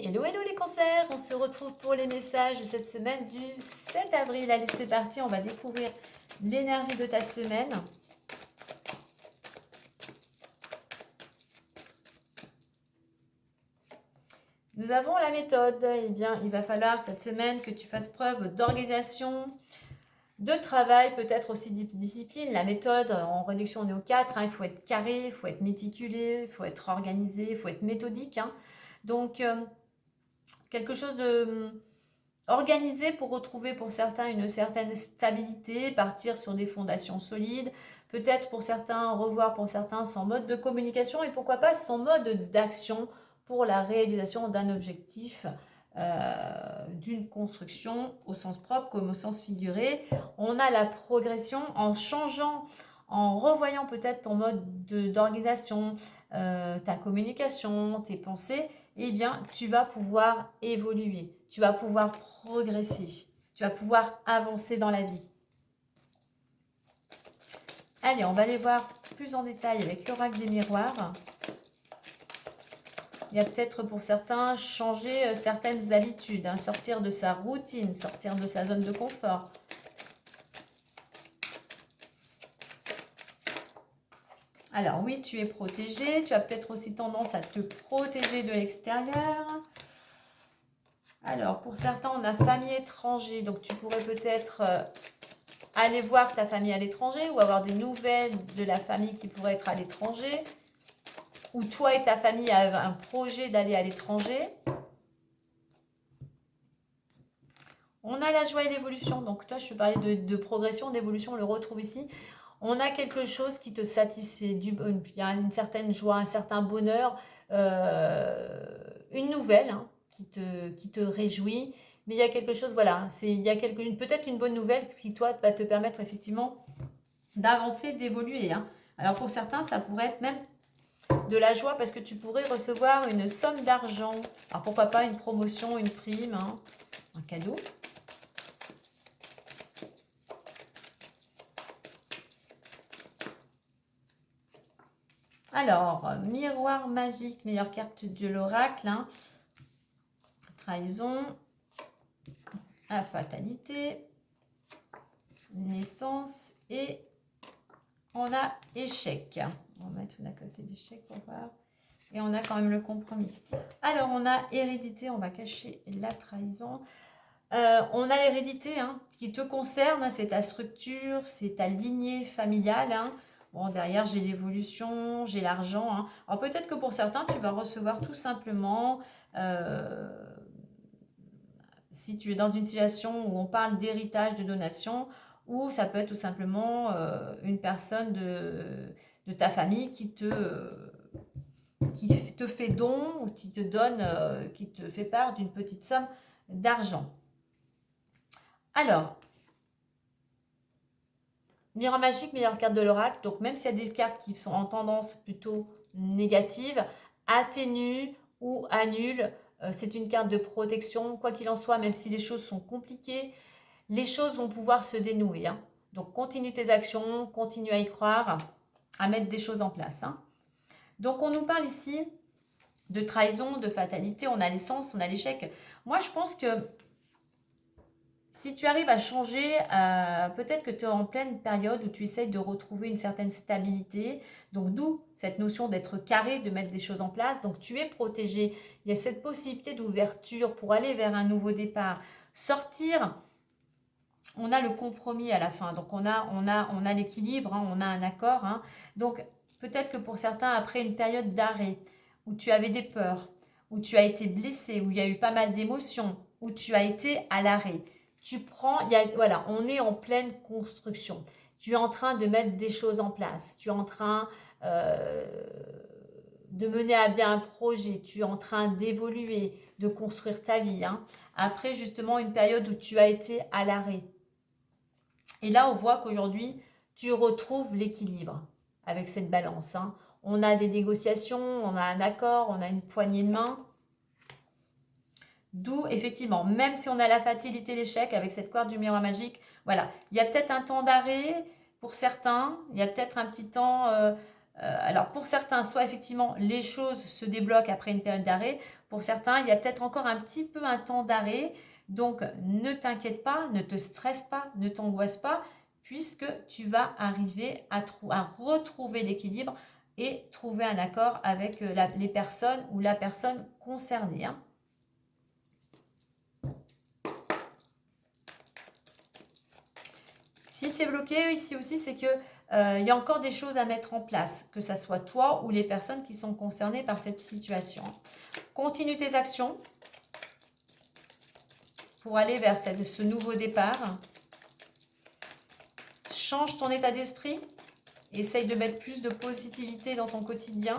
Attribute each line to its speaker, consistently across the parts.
Speaker 1: Hello, hello les cancers, on se retrouve pour les messages de cette semaine du 7 avril. Allez, c'est parti, on va découvrir l'énergie de ta semaine. Nous avons la méthode. Eh bien, il va falloir cette semaine que tu fasses preuve d'organisation, de travail, peut-être aussi de discipline. La méthode, en réduction, on est au 4. Il faut être carré, il faut être méticulé, il faut être organisé, il faut être méthodique. Donc, quelque chose de organisé pour retrouver pour certains une certaine stabilité, partir sur des fondations solides, peut-être pour certains, revoir pour certains son mode de communication et pourquoi pas son mode d'action pour la réalisation d'un objectif, d'une construction au sens propre comme au sens figuré. On a la progression en changeant, en revoyant peut-être ton mode d'organisation, ta communication, tes pensées, eh bien, tu vas pouvoir évoluer, tu vas pouvoir progresser, tu vas pouvoir avancer dans la vie. Allez, on va aller voir plus en détail avec l'oracle des miroirs. Il y a peut-être pour certains changer certaines habitudes, sortir de sa routine, sortir de sa zone de confort. Alors oui, tu es protégé, tu as peut-être aussi tendance à te protéger de l'extérieur. Alors, pour certains, on a famille étranger, donc tu pourrais peut-être aller voir ta famille à l'étranger ou avoir des nouvelles de la famille qui pourrait être à l'étranger. Ou toi et ta famille avez un projet d'aller à l'étranger. On a la joie et l'évolution, donc toi je te parlais de progression, d'évolution, on le retrouve ici. On a quelque chose qui te satisfait, il y a une certaine joie, un certain bonheur, une nouvelle qui te réjouit. Mais il y a quelque chose, voilà, il y a peut-être une bonne nouvelle qui, toi, va te permettre effectivement d'avancer, d'évoluer. Alors pour certains, ça pourrait être même de la joie parce que tu pourrais recevoir une somme d'argent. Alors pourquoi pas une promotion, une prime, un cadeau. Alors, miroir magique, meilleure carte de l'oracle. Trahison, la fatalité, naissance et on a échec. On va mettre d'un côté d'échec pour voir. Et on a quand même le compromis. Alors, on a hérédité, on va cacher la trahison. On a l'hérédité qui te concerne, c'est ta structure, c'est ta lignée familiale. Bon, derrière, j'ai l'évolution, j'ai l'argent. Alors, peut-être que pour certains, tu vas recevoir tout simplement, si tu es dans une situation où on parle d'héritage, de donation, ou ça peut être tout simplement une personne de ta famille qui te fait don ou qui te donne, qui te fait part d'une petite somme d'argent. Alors, miroir magique, meilleure carte de l'oracle. Donc, même s'il y a des cartes qui sont en tendance plutôt négative, atténue ou annule. C'est une carte de protection. Quoi qu'il en soit, même si les choses sont compliquées, les choses vont pouvoir se dénouer. Donc, continue tes actions, continue à y croire, à mettre des choses en place. Donc, on nous parle ici de trahison, de fatalité. On a l'essence, on a l'échec. Moi, je pense que si tu arrives à changer, peut-être que tu es en pleine période où tu essayes de retrouver une certaine stabilité. Donc, d'où cette notion d'être carré, de mettre des choses en place. Donc, tu es protégé. Il y a cette possibilité d'ouverture pour aller vers un nouveau départ. Sortir, on a le compromis à la fin. Donc, on a l'équilibre, on a un accord. Donc, peut-être que pour certains, après une période d'arrêt, où tu avais des peurs, où tu as été blessé, où il y a eu pas mal d'émotions, où tu as été à l'arrêt, voilà, on est en pleine construction. Tu es en train de mettre des choses en place. Tu es en train de mener à bien un projet. Tu es en train d'évoluer, de construire ta vie. Après, justement, une période où tu as été à l'arrêt. Et là, on voit qu'aujourd'hui, tu retrouves l'équilibre avec cette balance. On a des négociations, on a un accord, on a une poignée de main. D'où, effectivement, même si on a la fatalité, l'échec avec cette corde du miroir magique, voilà, il y a peut-être un temps d'arrêt pour certains, il y a peut-être un petit temps Alors pour certains, soit effectivement les choses se débloquent après une période d'arrêt. Pour certains, il y a peut-être encore un petit peu un temps d'arrêt. Donc ne t'inquiète pas, ne te stresse pas, ne t'angoisse pas, puisque tu vas arriver à retrouver l'équilibre et trouver un accord avec les personnes ou la personne concernée. Hein. Si c'est bloqué ici aussi, c'est que il y a encore des choses à mettre en place, que ce soit toi ou les personnes qui sont concernées par cette situation. Continue tes actions pour aller vers ce nouveau départ. Change ton état d'esprit. Essaye de mettre plus de positivité dans ton quotidien.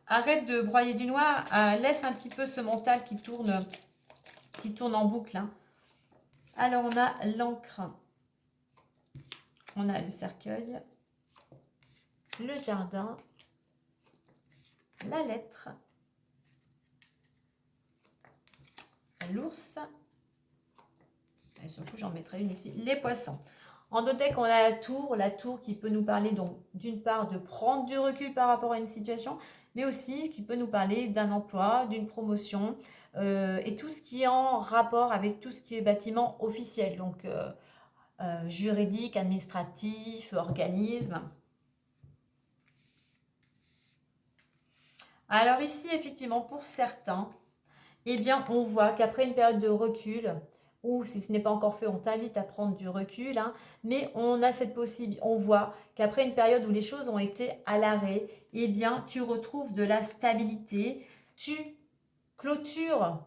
Speaker 1: Arrête de broyer du noir. Laisse un petit peu ce mental qui tourne en boucle. Hein. Alors, on a l'encre. On a le cercueil. Le jardin. La lettre. L'ours. Et surtout, j'en mettrai une ici. Les poissons. En d'autres decks, on a la tour qui peut nous parler donc d'une part de prendre du recul par rapport à une situation, mais aussi qui peut nous parler d'un emploi, d'une promotion et tout ce qui est en rapport avec tout ce qui est bâtiment officiel, donc juridique, administratif, organisme. Alors ici, effectivement, pour certains, eh bien, on voit qu'après une période de recul, ou si ce n'est pas encore fait, on t'invite à prendre du recul, hein, mais on a cette possibilité, on voit qu'après une période où les choses ont été à l'arrêt, eh bien, tu retrouves de la stabilité, tu clôtures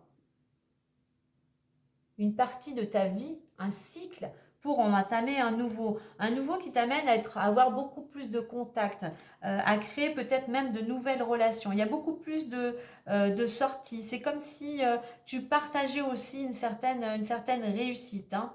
Speaker 1: une partie de ta vie, un cycle, pour en entamer un nouveau qui t'amène à avoir beaucoup plus de contacts, à créer peut-être même de nouvelles relations. Il y a beaucoup plus de sorties. C'est comme si tu partageais aussi une certaine réussite. Hein.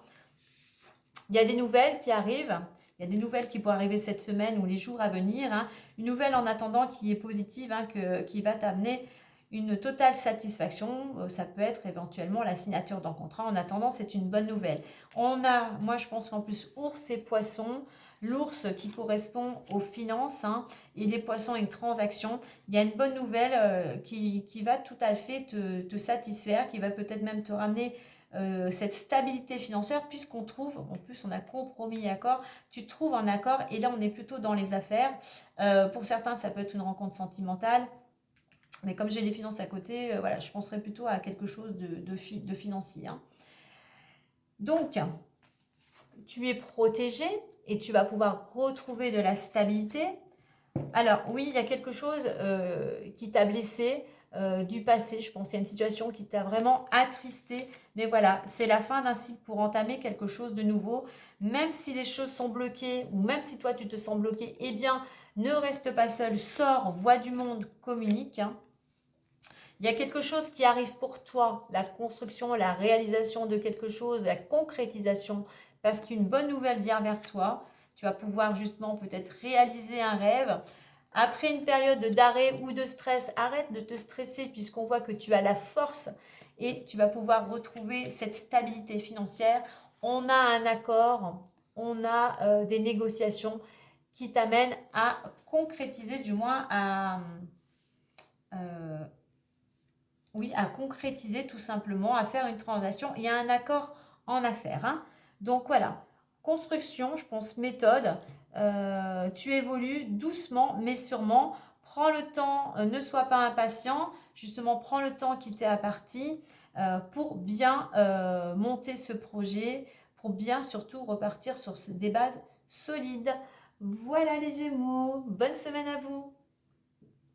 Speaker 1: Il y a des nouvelles qui arrivent. Il y a des nouvelles qui pourraient arriver cette semaine ou les jours à venir. Hein. Une nouvelle en attendant qui est positive, hein, qui va t'amener une totale satisfaction. Ça peut être éventuellement la signature d'un contrat. En attendant, c'est une bonne nouvelle. On a, moi je pense qu'en plus, ours et poissons. L'ours qui correspond aux finances, hein, et les poissons une transaction. Il y a une bonne nouvelle qui va tout à fait te satisfaire, qui va peut-être même te ramener cette stabilité financière, puisqu'on trouve, en plus on a compromis et accord, tu trouves un accord et là on est plutôt dans les affaires. Pour certains ça peut être une rencontre sentimentale, mais comme j'ai les finances à côté, voilà, je penserais plutôt à quelque chose de financier. Hein. Donc, tu es protégé et tu vas pouvoir retrouver de la stabilité. Alors oui, il y a quelque chose qui t'a blessé du passé, je pense. Il y a une situation qui t'a vraiment attristé. Mais voilà, c'est la fin d'un cycle pour entamer quelque chose de nouveau. Même si les choses sont bloquées ou même si toi tu te sens bloqué, eh bien, ne reste pas seul. Sors, vois du monde, communique. Hein. Il y a quelque chose qui arrive pour toi, la construction, la réalisation de quelque chose, la concrétisation, parce qu'une bonne nouvelle vient vers toi. Tu vas pouvoir justement peut-être réaliser un rêve. Après une période d'arrêt ou de stress, arrête de te stresser puisqu'on voit que tu as la force et tu vas pouvoir retrouver cette stabilité financière. On a un accord, on a des négociations qui t'amènent à concrétiser, du moins à concrétiser tout simplement, à faire une transaction. Il y a un accord en affaires. Hein. Donc voilà, construction, je pense méthode. Tu évolues doucement mais sûrement. Prends le temps, ne sois pas impatient. Justement, prends le temps qui t'est imparti pour bien monter ce projet, pour bien surtout repartir sur des bases solides. Voilà les Gémeaux, bonne semaine à vous.